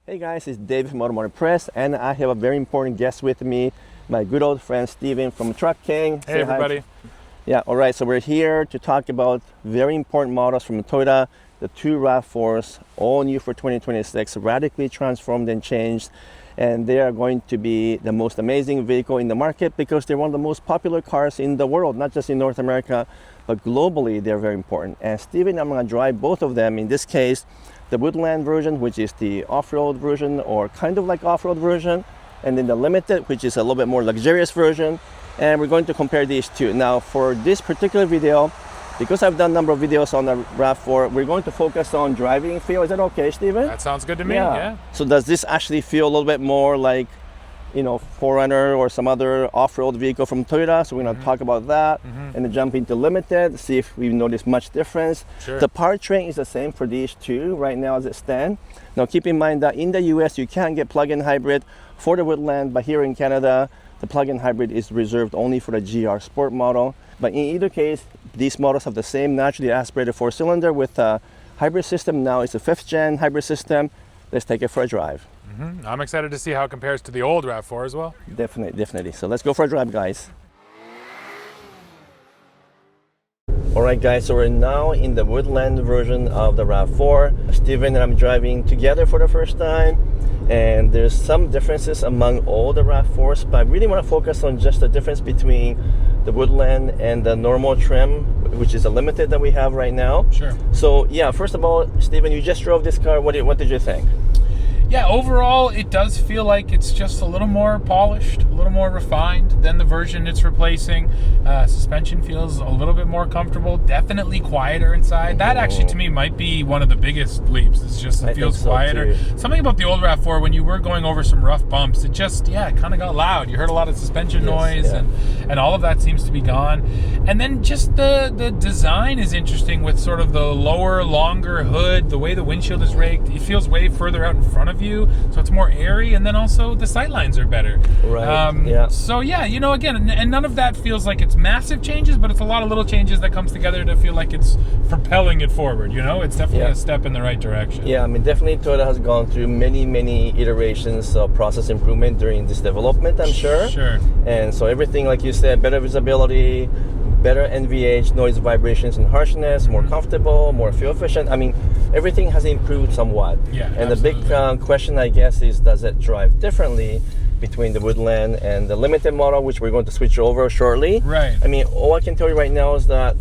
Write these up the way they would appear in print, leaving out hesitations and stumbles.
Hey guys, it's David from Automotive Press, and I have a very important guest with me, my good old friend Stephen from Truck King. Hey everybody. Yeah, all right, so we're here to talk about very important models from Toyota, the two RAV4s, all new for 2026, radically transformed and changed, and they are going to be the most amazing vehicle in the market because they're one of the most popular cars in the world, not just in North America, but globally they're very important. And Stephen, I'm going to drive both of them. In this case, the Woodland version, which is the off-road version or kind of like off-road version, and then the Limited, which is a little bit more luxurious version, and we're going to compare these two. Now for this particular video, because I've done a number of videos on the RAV4, we're going to focus on driving feel. Is that okay, Stephen? That sounds good to me, yeah. So does this actually feel a little bit more like, you know, 4Runner or some other off-road vehicle from Toyota? So we're going to talk about that and then jump into Limited, see if we notice much difference. Sure. The powertrain is the same for these two right now as it stands. Now keep in mind that in the US you can get plug-in hybrid for the Woodland, but here in Canada the plug-in hybrid is reserved only for the GR Sport model. But in either case, these models have the same naturally aspirated four-cylinder with a hybrid system. Now it's a 5th gen hybrid system. Let's take it for a drive. I'm excited to see how it compares to the old RAV4 as well. Definitely. So let's go for a drive, guys. All right, guys, so we're now in the Woodland version of the RAV4. Stephen and I'm driving together for the first time, and there's some differences among all the RAV4s, but I really want to focus on just the difference between the Woodland and the normal trim, which is a Limited that we have right now. Sure. So yeah, first of all, Stephen, you just drove this car. What did you think? Yeah, overall, it does feel like it's just a little more polished, a little more refined than the version it's replacing. Suspension feels a little bit more comfortable, definitely quieter inside. That actually, to me, might be one of the biggest leaps. It's just, it feels quieter. Something about the old RAV4, when you were going over some rough bumps, it just, it kind of got loud. You heard a lot of suspension noise, and all of that seems to be gone. And then just the design is interesting with sort of the lower, longer hood, the way the windshield is raked. It feels way further out in front of you, so it's more airy, and then also the sight lines are better. Right. So yeah, you know, again, and none of that feels like it's massive changes, but it's a lot of little changes that comes together to feel like it's propelling it forward. You know, it's definitely a step in the right direction. Yeah, I mean, definitely Toyota has gone through many iterations of process improvement during this development, I'm sure. Sure. And so everything, like you said, better visibility, better NVH, noise, vibrations, and harshness, more comfortable, more fuel efficient. I mean, everything has improved somewhat. Yeah, and absolutely. The big question, I guess, is does it drive differently between the Woodland and the Limited model, which we're going to switch over shortly? Right. I mean, all I can tell you right now is that,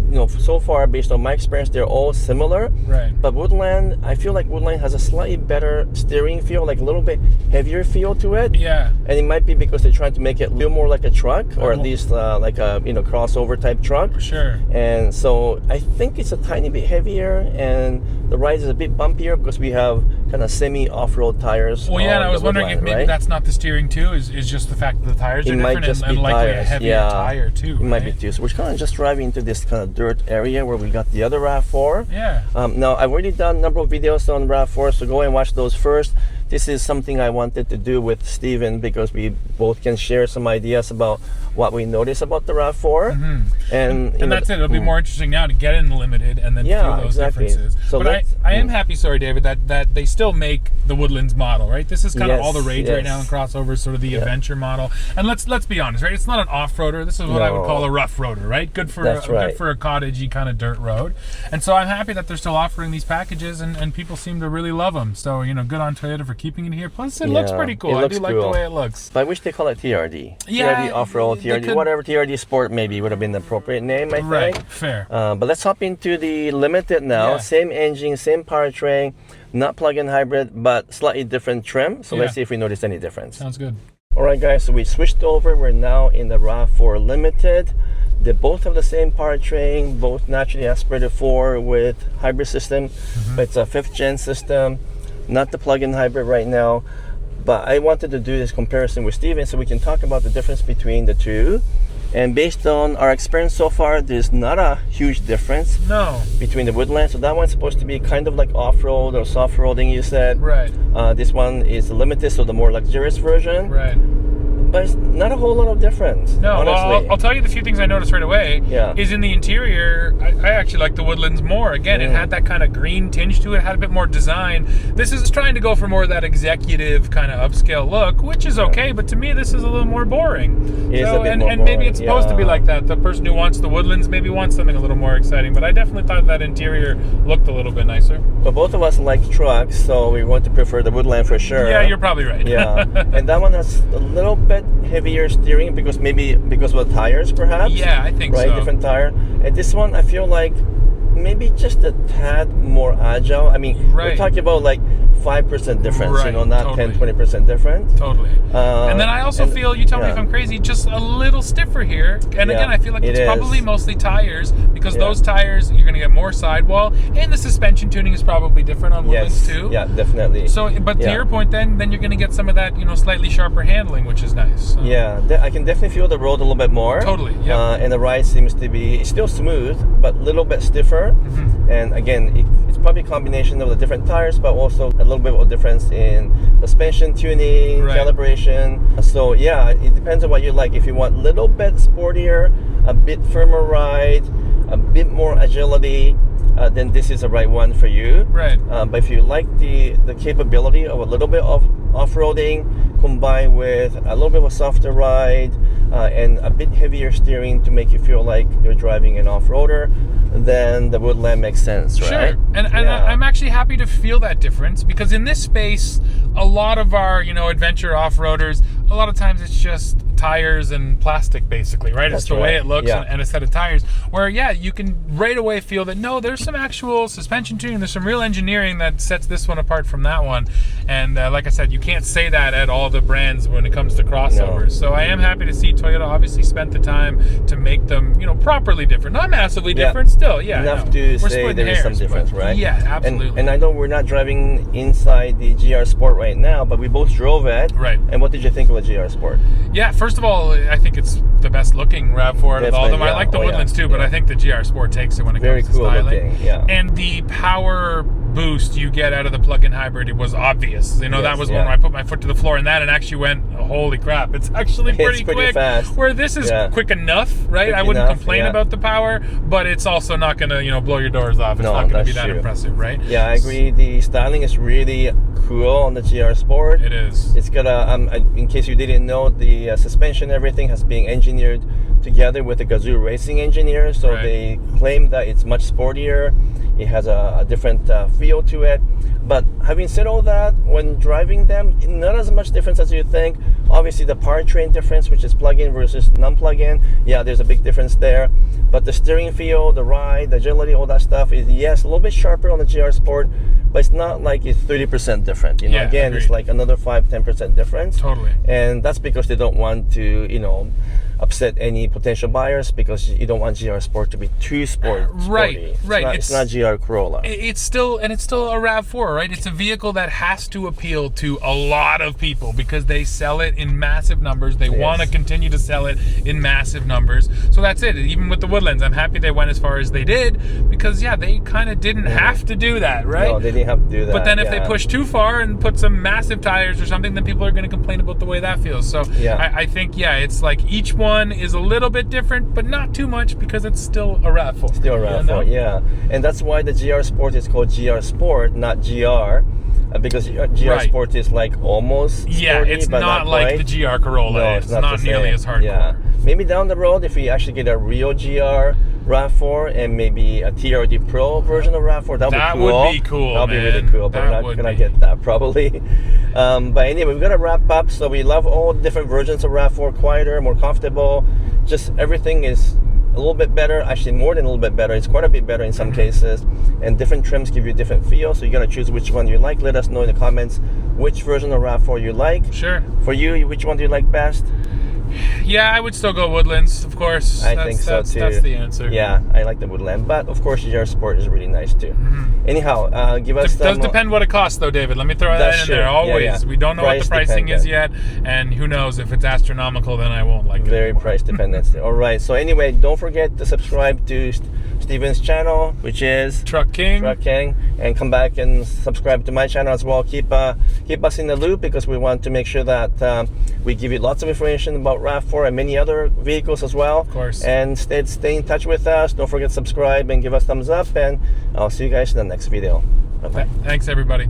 you know, so far, based on my experience, they're all similar. Right. But Woodland, I feel like Woodland has a slightly better steering feel, like a little bit heavier feel to it. Yeah. And it might be because they're trying to make it a little more like a truck, or at least like a crossover type truck. Sure. And so I think it's a tiny bit heavier, and the ride is a bit bumpier because we have kind of semi off-road tires. Well, yeah, and I was wondering if maybe that's not the steering too, is just the fact that the tires are different, and likely a heavier tire too. It might be too. So we're kind of just driving into this kind of dirt area where we got the other RAV4. Yeah. Now I've already done a number of videos on RAV4, so go and watch those first. This is something I wanted to do with Stephen because we both can share some ideas about what we notice about the RAV4. And that's it. It'll be more interesting now to get in the Limited and then feel those differences. So but I am happy, sorry, David, that they still make the Woodlands model, right? This is kind of all the rage right now in crossovers, sort of the adventure model. And let's be honest, right? It's not an off-roader. This is what I would call a rough roader, right? Good for a cottagey kind of dirt road. And so I'm happy that they're still offering these packages, and people seem to really love them. So, you know, good on Toyota for keeping it here. Plus, it looks pretty cool. I do like the way it looks. But I wish they call it TRD. Yeah, TRD off-road, TRD, whatever. TRD Sport maybe would have been the appropriate name, I think. Right, fair. But let's hop into the Limited now. Same engine, same powertrain, not plug-in hybrid, but slightly different trim. So let's see if we notice any difference. Sounds good. All right, guys, so we switched over. We're now in the RAV4 Limited. They both have the same powertrain, both naturally aspirated 4 with hybrid system. But it's a 5th gen system, not the plug-in hybrid right now. But I wanted to do this comparison with Stephen so we can talk about the difference between the two. And based on our experience so far, there's not a huge difference between the Woodland. So that one's supposed to be kind of like off-road or soft-roading, you said. Right. This one is Limited, so the more luxurious version. Right. but it's not a whole lot of difference. No, honestly. well, I'll tell you the few things I noticed right away. Yeah. Is in the interior, I actually like the Woodlands more. Again, it had that kind of green tinge to it, had a bit more design. This is trying to go for more of that executive kind of upscale look, which is okay, but to me, this is a little more boring. It is a bit more and maybe boring, it's supposed to be like that. The person who wants the Woodlands maybe wants something a little more exciting, but I definitely thought that interior looked a little bit nicer. But both of us like trucks, so we want to prefer the Woodland for sure. Yeah, you're probably right. Yeah, and that one has a little bit heavier steering because of the tires, perhaps. Yeah, I think right, so. Different tire. And this one, I feel like maybe just a tad more agile. I mean, we're talking about like 5% difference, right, not totally. 10-20% difference. Totally. And then I also feel, you tell me if I'm crazy, just a little stiffer here. And again, I feel like it's probably mostly tires, because those tires, you're going to get more sidewall, and the suspension tuning is probably different on Woodlands too. Yeah, definitely. So, but to your point, then you're going to get some of that, slightly sharper handling, which is nice. So. Yeah, I can definitely feel the road a little bit more. Totally. Yeah. And the ride seems to be still smooth, but a little bit stiffer. Mm-hmm. And again, it's probably a combination of the different tires, but also a little bit of difference in suspension tuning, calibration. So yeah, it depends on what you like. If you want a little bit sportier, a bit firmer ride, a bit more agility, then this is the right one for you. Right. But if you like the capability of a little bit of off-roading combined with a little bit of a softer ride and a bit heavier steering to make you feel like you're driving an off-roader, then the Woodland makes sense, right? Sure. And I'm actually happy to feel that difference, because in this space, a lot of our, adventure off-roaders, a lot of times it's just tires and plastic, basically, right? That's it's the way it looks and a set of tires. Where, you can right away feel that, no, there's some actual suspension tuning, there's some real engineering that sets this one apart from that one. And like I said, you can't say that at all the brands when it comes to crossovers. No. So I am happy to see Toyota obviously spent the time to make them, properly different. Not massively different, still, enough to say there is some difference, right? Yeah, absolutely. And I know we're not driving inside the GR Sport right now, but we both drove it. Right. And what did you think of the GR Sport? Yeah, first of all, I think it's the best looking RAV4 out of all of them. I like the Woodlands too, but I think the GR Sport takes it when it comes to styling. Looking, and the power boost you get out of the plug-in hybrid, it was obvious. That was when I put my foot to the floor and actually went, holy crap, it's actually pretty quick. Fast. Where this is quick enough, right? Quick I wouldn't enough, complain about the power, but it's also not going to, blow your doors off. It's not going to be that impressive, right? Yeah, I agree. The styling is really cool on the GR Sport. It is. It's got in case you didn't know, the suspension, everything has been engineered together with the Gazoo Racing engineers, so they claim that it's much sportier. It has a different feel to it. But having said all that, when driving them, not as much difference as you think. Obviously, the powertrain difference, which is plug-in versus non-plug-in, there's a big difference there. But the steering feel, the ride, the agility, all that stuff is, a little bit sharper on the GR Sport, but it's not like it's 30% different. Again, agreed. It's like another 5-10% difference. Totally. And that's because they don't want to, upset any potential buyers, because you don't want GR Sport to be too sporty. Right. It's not GR Corolla. It's still a RAV4, right? It's a vehicle that has to appeal to a lot of people because they sell it in massive numbers. They want to continue to sell it in massive numbers. So that's it. Even with the Woodlands, I'm happy they went as far as they did, because they kind of didn't have to do that, right? No, they didn't have to do that. But then if they push too far and put some massive tires or something, then people are going to complain about the way that feels. So I think, it's like each one is a little bit different, but not too much, because it's still a RAV4. Still a RAV4, And that's why the GR Sport is called GR Sport, not GR. Because GR Sport is like almost sporty, it's but not like the GR Corolla. No, it's not nearly as hardcore. Yeah. Maybe down the road, if we actually get a real GR RAV4 and maybe a TRD Pro version of RAV4, that would be cool. That'll be really cool, but we're not going to get that probably. But anyway, we've got to wrap up. So we love all different versions of RAV4, quieter, more comfortable. Just everything is a little bit better, actually more than a little bit better. It's quite a bit better in some cases, and different trims give you a different feel, so you're going to choose which one you like. Let us know in the comments which version of RAV4 you like. Sure. For you, which one do you like best? Yeah, I would still go Woodlands, of course. I think so too. That's the answer. Yeah, I like the Woodland, but of course your Sport is really nice too. Anyhow, give us. Does depend what it costs, though, David. Let me throw that in there. Always, yeah. we don't know what the pricing is yet, and who knows if it's astronomical, then I won't like it. Very price dependent. All right. So anyway, don't forget to subscribe to Stephen's channel, which is Truck King, and come back and subscribe to my channel as well. Keep us in the loop, because we want to make sure that we give you lots of information about RAV4 and many other vehicles as well. Of course. And stay in touch with us. Don't forget to subscribe and give us thumbs up. And I'll see you guys in the next video. Bye bye. Thanks, everybody.